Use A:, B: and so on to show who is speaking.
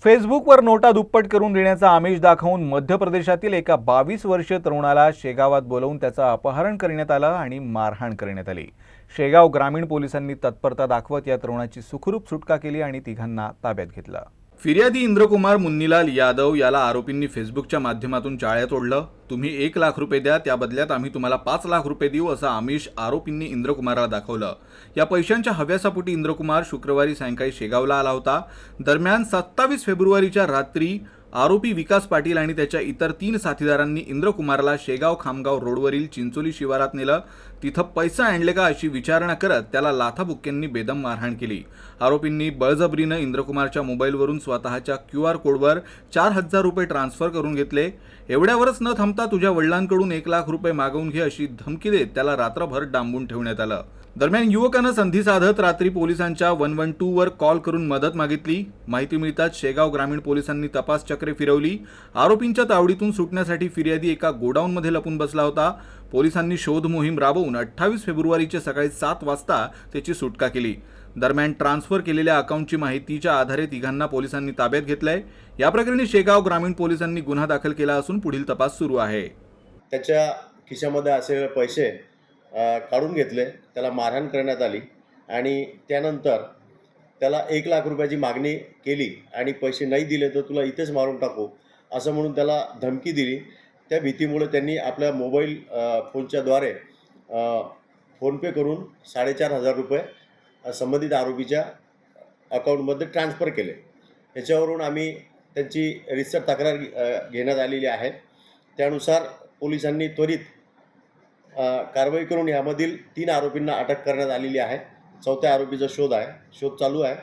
A: फेसबुकवर नोटा दुप्पट करून देण्याचा आमिष दाखवून मध्य प्रदेशातील एका 22 वर्षीय तरुणाला शेगावात बोलवून त्याचं अपहरण करण्यात आलं आणि मारहाण करण्यात आली। शेगाव ग्रामीण पोलिसांनी तत्परता दाखवत या तरुणाची सुखरूप सुटका केली आणि तिघांना ताब्यात घेतलं। फिर्यादी इंद्रकुमार मुन्नीलाल यादव याला आरोपींनी फेसबुकच्या माध्यमातून चाळ्यात ओढलं। तुम्ही 1 लाख रुपये द्या, त्या बदल्यात आम्ही तुम्हाला 5 लाख रुपये देऊ असं आमिष आरोपींनी इंद्रकुमारला दाखवलं। या पैशांच्या हव्यासापोटी इंद्रकुमार शुक्रवारी सायंकाळी शेगावला आला होता। दरम्यान 27 फेब्रुवारीच्या रात्री आरोपी विकास पाटील आणि त्याच्या इतर 3 साथीदारांनी इंद्रकुमारला शेगाव खामगाव रोडवरील चिंचोली शिवारात नेलं। तिथं पैसा आणले का अशी विचारणा करत त्याला लाथाबुक्क्यांनी बेदम मारहाण केली। आरोपींनी बळजबरीनं इंद्रकुमारच्या मोबाईलवरून स्वतःच्या QR कोडवर 4000 रुपये ट्रान्सफर करून घेतले। एवढ्यावरच न थांबता तुझ्या वडिलांकडून 1 लाख रुपये मागवून घे अशी धमकी देत त्याला रात्रभर डांबून ठेवण्यात आलं। दरम्यान युवकानं संधी साधत रात्री पोलिसांच्या 112 वर कॉल करून मदत मागितली। माहिती मिळताच शेगाव ग्रामीण पोलिसांनी तपास चक्रे फिरवली। आरोपींच्या तावडीतून सुटण्यासाठी फिर्यादी एका गोडाऊनमध्ये लपून बसला होता। पोलिसांनी शोध मोहीम राबवून 28 फेब्रुवारीच्या सकाळी 7 वाजता त्याची सुटका केली। दरम्यान ट्रान्सफर केलेल्या अकाउंटची माहितीच्या आधारे तिघांना पोलिसांनी ताब्यात घेतलंय। या प्रकरणी शेगाव ग्रामीण पोलिसांनी गुन्हा दाखल केला असून पुढील तपास सुरू आहे।
B: त्याच्या खिशामध्ये असलेले पैसे काढून घेतले, त्याला मारहाण करण्यात आली आणि त्यानंतर त्याला 1 लाख रुपयाची मागणी केली आणि पैसे नाही दिले तर तुला इथेच मारून टाकू असं म्हणून त्याला धमकी दिली। त्या भीतीमुळे त्यांनी आपल्या मोबाईल फोनच्याद्वारे फोनपे करून 4500 रुपये संबंधित आरोपीच्या अकाउंटमध्ये ट्रान्सफर केले। याच्यावरून आम्ही त्यांची रितसर तक्रार घेण्यात आलेली आहे। त्यानुसार पोलिसांनी त्वरित कारवाई करून यामधील 3 आरोपींना अटक करण्यात आलेली आहे। 4थ्या आरोपीचा शोध चालू आहे।